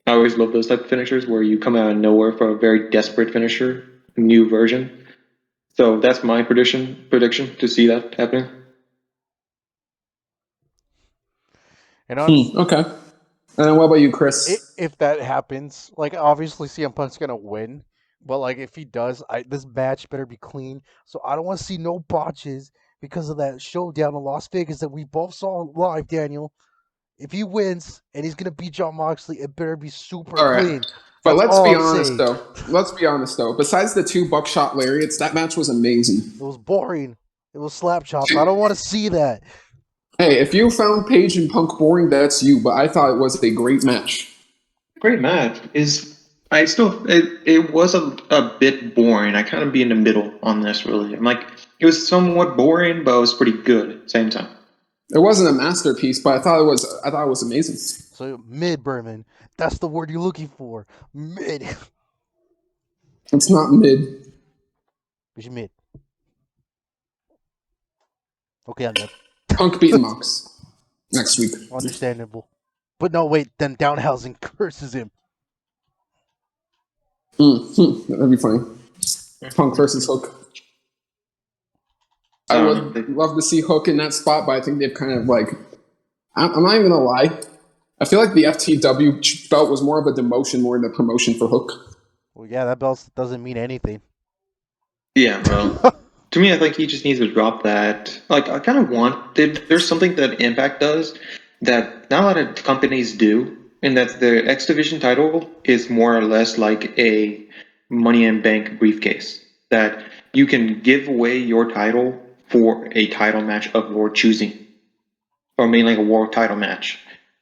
I always love those type of finishers where you come out of nowhere for a very desperate finisher, new version. So that's my prediction to see that happening. And on, Okay. And what about you, Chris? if that happens, like obviously CM Punk's gonna win, but like if he does, this match better be clean. So I don't want to see no botches because of that showdown in Las Vegas that we both saw live, Daniel. If he wins and he's gonna beat John Moxley, it better be super All right. clean. But That's let's all be I'm honest, saying. though. Let's be honest, though. Besides the 2 buckshot lariats, that match was amazing. It was boring. It was slap chops. I don't want to see that. Hey, if you found Page and Punk boring, that's you. But I thought it was a great match. Great match. It was a bit boring. I kind of be in the middle on this really. I'm like it was somewhat boring, but it was pretty good at the same time. It wasn't a masterpiece, but I thought it was amazing. So mid, Berman. That's the word you're looking for. Mid. It's not mid. It's mid. Okay, I'm done. Punk beating Mox next week. Understandable. But no, wait. Then Downhausen curses him. That'd be funny. Punk versus Hook. I would love to see Hook in that spot, but I think they've kind of like. I'm not even gonna lie. I feel like the FTW belt was more of a demotion more than a promotion for Hook. Well, yeah, that belt doesn't mean anything. Yeah, well, to me, I think he just needs to drop that. Like, I kind of want. There's something that Impact does that not a lot of companies do, and that the X Division title is more or less like a Money in Bank briefcase. That you can give away your title for a title match of your choosing, or mainly a world title match.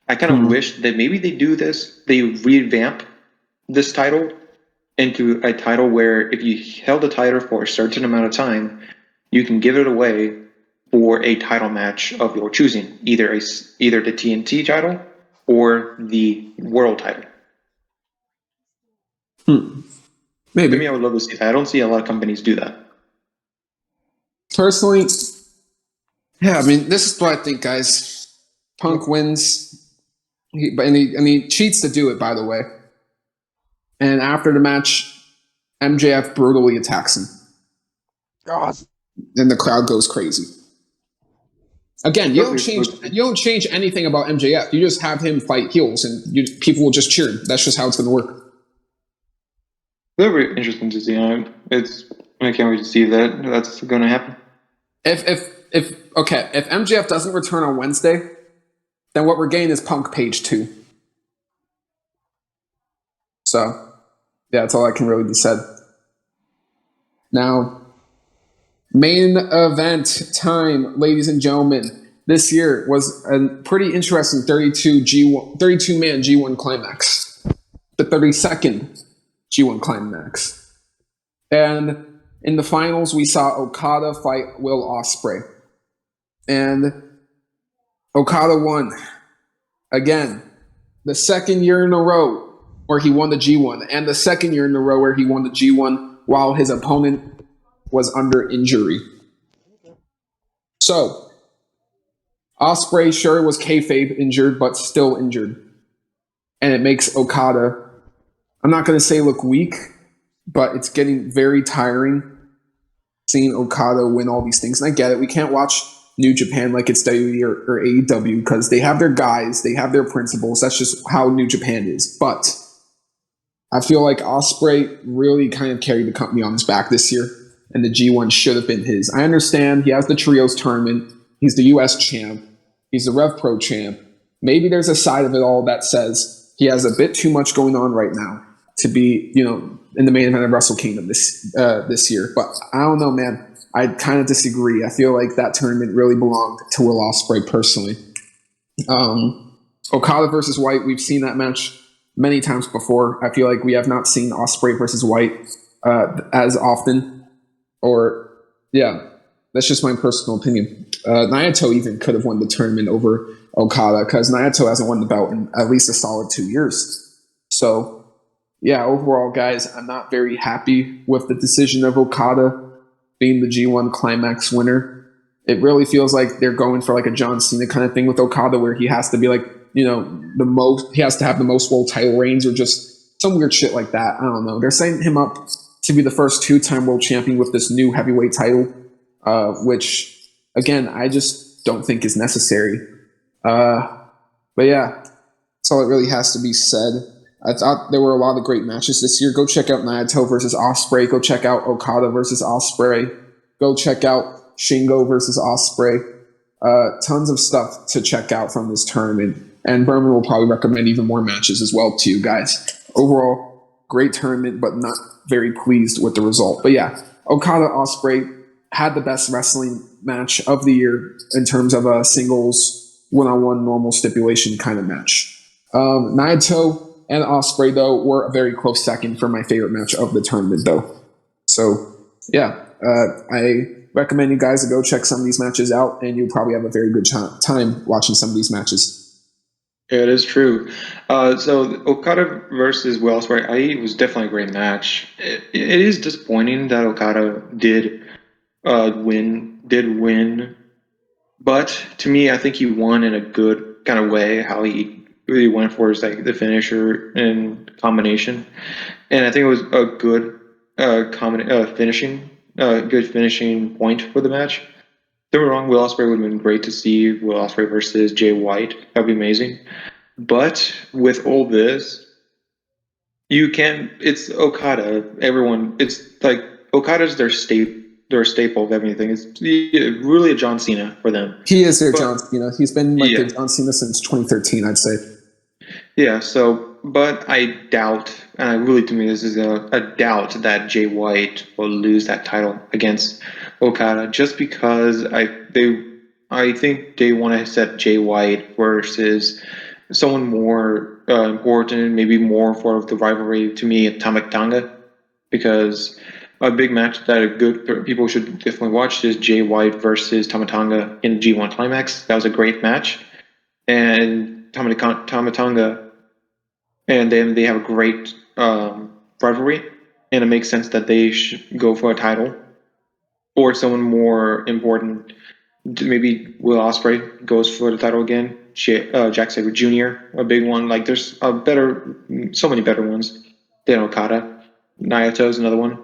I kind of wish that maybe they do this. They revamp this title into a title where if you held the title for a certain amount of time, you can give it away for a title match of your choosing, either the TNT title or the world title. Maybe. To me, I would love to see that. I don't see a lot of companies do that. Personally, yeah, I mean, this is what I think, guys. Punk wins, and he cheats to do it, by the way. And after the match, MJF brutally attacks him. Oh, And the crowd goes crazy. Again, you don't change anything about MJF. You just have him fight heels, and people will just cheer. That's just how it's going to work. Very interesting to see. I can't wait to see that. That's going to happen. If MJF doesn't return on Wednesday, then what we're getting is Punk Page 2. So, yeah, that's all I can really be said. Now, main event time, ladies and gentlemen. This year was a pretty interesting 32-man G1 climax. The 32nd G1 climax. And in the finals, we saw Okada fight Will Ospreay. And Okada won. Again, the second year in a row where he won the G1, and the second year in a row where he won the G1 while his opponent was under injury. So, Ospreay sure was kayfabe injured, but still injured. And it makes Okada, I'm not going to say look weak, but it's getting very tiring seeing Okada win all these things. And I get it. We can't watch New Japan like it's WWE or AEW because they have their guys, they have their principles. That's just how New Japan is. But I feel like Ospreay really kind of carried the company on his back this year, and the G1 should have been his. I understand he has the Trios tournament. He's the US champ. He's the Rev Pro champ. Maybe there's a side of it all that says he has a bit too much going on right now to be, in the main event of Wrestle Kingdom this year. But I don't know, man. I kind of disagree. I feel like that tournament really belonged to Will Ospreay personally. Okada versus White, we've seen that match many times before. I feel like we have not seen Ospreay versus White as often. Or, yeah, that's just my personal opinion. Naito even could have won the tournament over Okada because Naito hasn't won the belt in at least a solid 2 years. So, yeah, overall, guys, I'm not very happy with the decision of Okada being the G1 Climax winner. It really feels like they're going for like a John Cena kind of thing with Okada where he has to be like, he has to have the most world title reigns or just some weird shit like that. I don't know. They're setting him up to be the first 2-time world champion with this new heavyweight title, which, again, I just don't think is necessary. But yeah, that's all that really has to be said. I thought there were a lot of great matches this year. Go check out Naito versus Ospreay. Go check out Okada versus Ospreay. Go check out Shingo versus Ospreay. Tons of stuff to check out from this tournament. And Berman will probably recommend even more matches as well to you guys. Overall, great tournament, but not very pleased with the result. But yeah, Okada Ospreay had the best wrestling match of the year in terms of a singles one-on-one normal stipulation kind of match. Naito and Ospreay, though, were a very close second for my favorite match of the tournament, though. So, yeah, I recommend you guys to go check some of these matches out, and you'll probably have a very good time watching some of these matches. Yeah, it is true. So Okada versus Will Ospreay, it was definitely a great match. It is disappointing that Okada did win, but to me, I think he won in a good kind of way. How he really went for is like the finisher and combination, and I think it was a good good finishing point for the match. Don't get me wrong, Will Ospreay would have been great to see Will Ospreay versus Jay White. That'd be amazing. But with all this, you can. It's Okada. Everyone. It's like Okada's their staple of everything. It's really a John Cena for them. He is their But John Cena. He's been like yeah, their John Cena since 2013, I'd say. yeah. So, but I doubt, and I really to me this is a doubt that Jay White will lose that title against Okada just because I think they want to set Jay White versus someone more important, maybe more for the rivalry to me at Tamatanga, because a big match that a good people should definitely watch is Jay White versus Tamatanga in G1 Climax. That was a great match, and Tamatanga, and then they have a great rivalry, and it makes sense that they should go for a title or someone more important. Maybe Will Ospreay goes for the title again. Jack Sabre Jr. a big one. Like there's so many better ones than Okada. Naito's another one.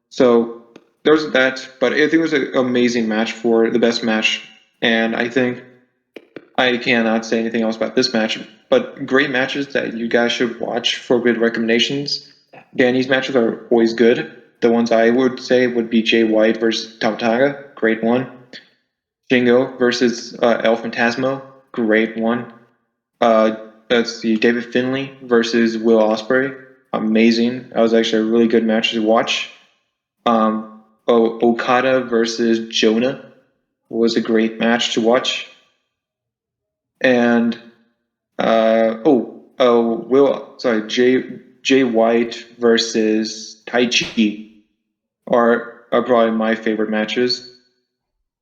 So there's that. But I think it was an amazing match for the best match, and I think I cannot say anything else about this match. But great matches that you guys should watch for good recommendations. Danny's matches are always good. The ones I would say would be Jay White versus Tamatanga, great one. Shingo versus El Phantasmo, great one. Let's see, David Finlay versus Will Ospreay, amazing. That was actually a really good match to watch. Okada versus Jonah was a great match to watch. And Jay White versus Taichi are probably my favorite matches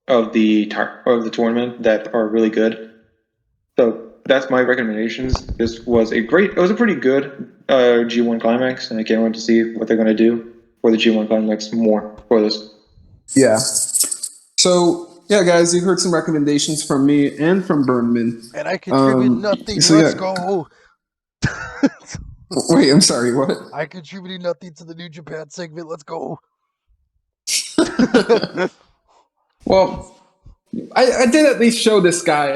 of the tournament that are really good. So that's my recommendations. This was it was a pretty good G1 Climax, and I can't wait to see what they're going to do for the G1 Climax more for this. Yeah. So, yeah, guys, you heard some recommendations from me and from Burnman. And I contribute nothing. So Let's yeah. go. Wait, I'm sorry, what? I contributed nothing to the New Japan segment. Let's go. Well, I did at least show this guy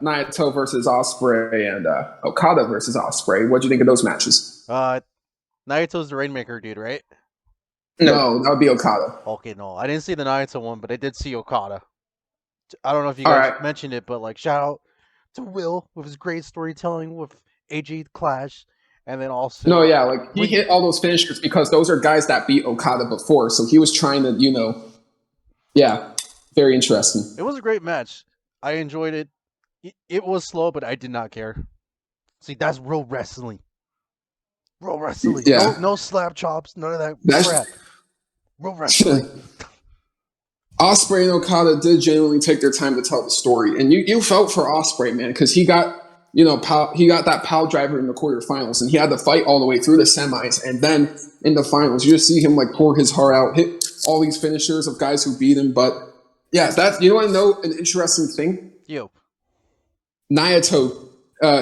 Naito versus Ospreay and Okada versus Ospreay. What'd you think of those matches? Naito's the Rainmaker dude, right? No, that would be Okada. Okay, no. I didn't see the Naito one, but I did see Okada. I don't know if you All guys right. mentioned it, but like shout out to Will with his great storytelling with AJ Clash, and then also No, yeah, like he hit all those finishers because those are guys that beat Okada before, so he was trying to, yeah, very interesting. It was a great match. I enjoyed it. It was slow, but I did not care. See, that's real wrestling. Real wrestling. Yeah. No slap chops, none of that That's crap. Real wrestling. Ospreay and Okada did genuinely take their time to tell the story, and you felt for Ospreay, man, because he got he got that Piledriver in the quarterfinals, and he had to fight all the way through the semis, and then in the finals, you just see him like pour his heart out, hit all these finishers of guys who beat him. But yeah, that you want to know an interesting thing? Yo. Naito,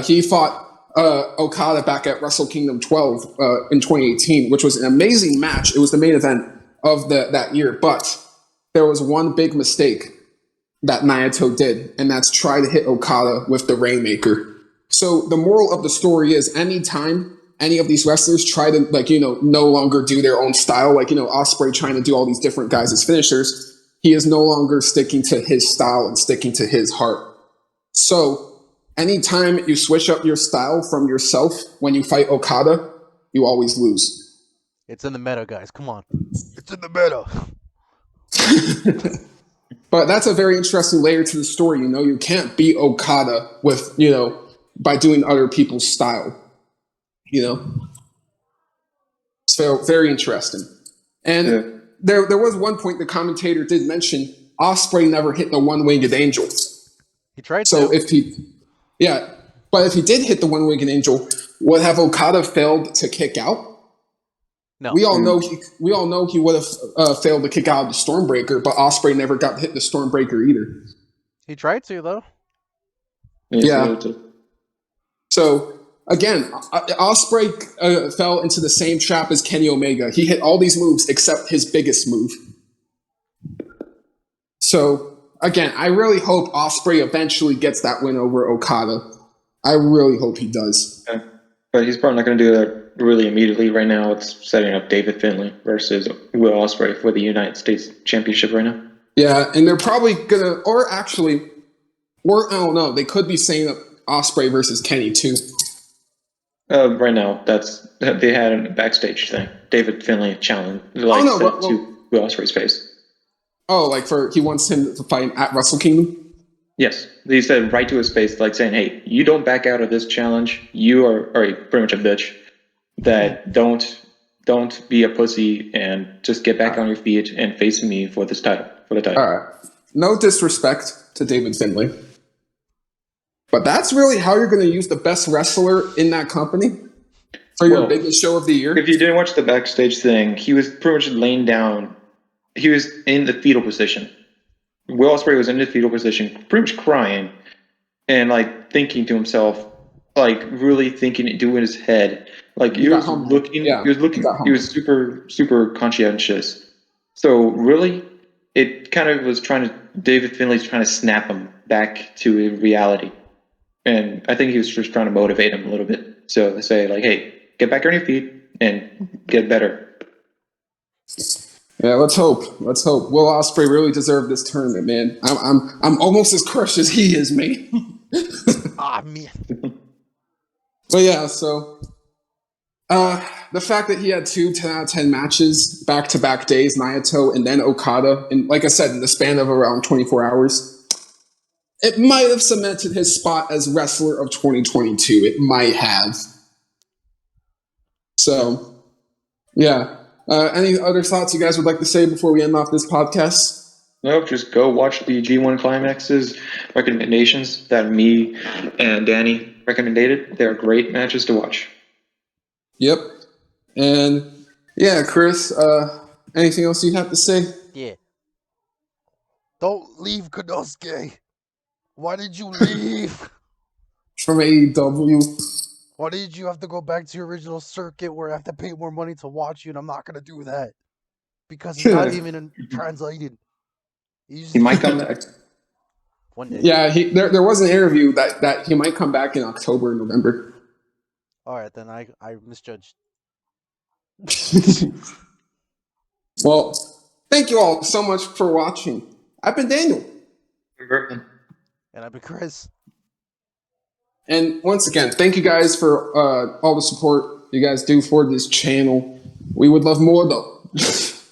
he fought Okada back at Wrestle Kingdom 12 in 2018, which was an amazing match. It was the main event of that year, but there was one big mistake that Naito did, and that's try to hit Okada with the Rainmaker. So the moral of the story is anytime any of these wrestlers try to no longer do their own style, like Ospreay trying to do all these different guys as finishers, he is no longer sticking to his style and sticking to his heart. So anytime you switch up your style from yourself when you fight Okada, you always lose. It's in the meta, guys. Come on. It's in the meta. But that's a very interesting layer to the story. You can't beat Okada with, by doing other people's style. So very interesting. And Yeah. there was one point the commentator did mention Ospreay never hit the one-winged angel. He tried So to. if he did hit the one-winged angel, would have Okada failed to kick out? No. We all know he would have failed to kick out the Stormbreaker, but Ospreay never got to hit the Stormbreaker either. He tried to, though. Yeah. So again, Ospreay fell into the same trap as Kenny Omega. He hit all these moves except his biggest move. So again, I really hope Ospreay eventually gets that win over Okada. I really hope he does. Okay. But he's probably not going to do that really immediately. Right now, it's setting up David Finlay versus Will Ospreay for the United States Championship right now. Yeah, and they're probably gonna, or I don't know. They could be saying up Ospreay versus Kenny too. Right now, they had a backstage thing. David Finlay challenge, to Will Ospreay's face. Oh, like he wants him to fight at Wrestle Kingdom. Yes, he said right to his face, like saying, "Hey, you don't back out of this challenge. You are pretty much a bitch. That don't be a pussy and just get back on your feet and face me for this title, for the title." All right. No disrespect to David Finlay, but that's really how you're going to use the best wrestler in that company for your biggest show of the year. If you didn't watch the backstage thing, he was pretty much laying down. He was in the fetal position. Will Ospreay was in the fetal position, pretty much crying, and like thinking to himself, like really thinking, doing his head, like he was looking. He was super, super conscientious. So really, it kind of was David Finlay's trying to snap him back to reality, and I think he was just trying to motivate him a little bit. So to say like, hey, get back on your feet and get better. Yeah, let's hope. Let's hope. Will Ospreay really deserved this tournament, man. I'm almost as crushed as he is, man. Man. But yeah, so the fact that he had 2 10 out of 10 matches back-to-back days, Naito and then Okada, and like I said, in the span of around 24 hours, it might have cemented his spot as wrestler of 2022. It might have. So, yeah. Any other thoughts you guys would like to say before we end off this podcast? No, just go watch the G1 Climaxes recommendations that me and Danny recommended. They're great matches to watch. Yep. And yeah, Chris, anything else you have to say? Yeah. Don't leave, Konosuke. Why did you leave? From AEW. Why did you have to go back to your original circuit where I have to pay more money to watch you, and I'm not going to do that? Because it's not even translated. He might come back. One day. Yeah, there was an interview that he might come back in October and November. All right, then I misjudged. Well, thank you all so much for watching. I've been Daniel. And I've been Chris. And once again, thank you guys for all the support you guys do for this channel. We would love more though.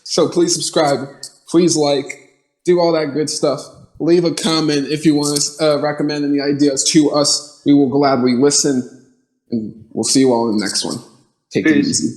So please subscribe, please like, do all that good stuff. Leave a comment if you want to recommend any ideas to us. We will gladly listen. And we'll see you all in the next one. Take it easy.